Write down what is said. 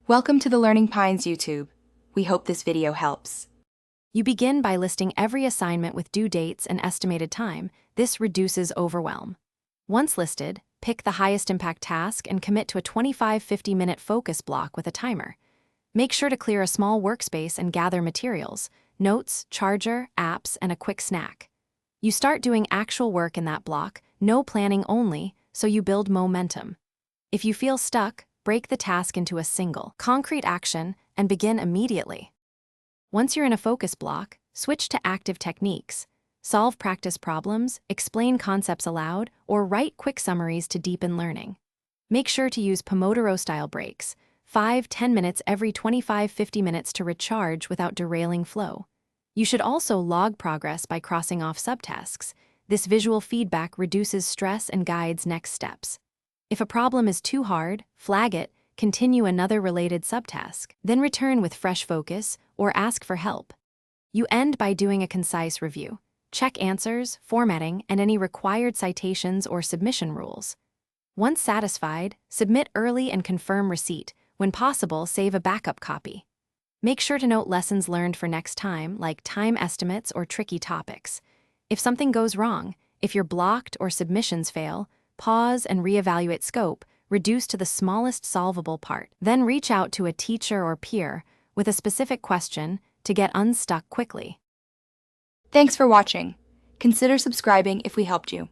Welcome to the Learning Pines YouTube. We hope this video helps. You begin by listing every assignment with due dates and estimated time. This reduces overwhelm. Once listed, pick the highest impact task and commit to a 25-50-minute focus block with a timer. Make sure to clear a small workspace and gather materials, notes, charger, apps, and a quick snack. You start doing actual work in that block, no planning only, so you build momentum. If you feel stuck, break the task into a single, concrete action and begin immediately. Once you're in a focus block, switch to active techniques. Solve practice problems, explain concepts aloud, or write quick summaries to deepen learning. Make sure to use Pomodoro-style breaks, 5-10 minutes every 25-50 minutes to recharge without derailing flow. You should also log progress by crossing off subtasks. This visual feedback reduces stress and guides next steps. If a problem is too hard, flag it, continue another related subtask, then return with fresh focus or ask for help. You end by doing a concise review. Check answers, formatting, and any required citations or submission rules. Once satisfied, submit early and confirm receipt. When possible, save a backup copy. Make sure to note lessons learned for next time, like time estimates or tricky topics. If something goes wrong, if you're blocked or submissions fail, pause and reevaluate scope, reduce to the smallest solvable part. Then reach out to a teacher or peer with a specific question to get unstuck quickly. Thanks for watching. Consider subscribing if we helped you.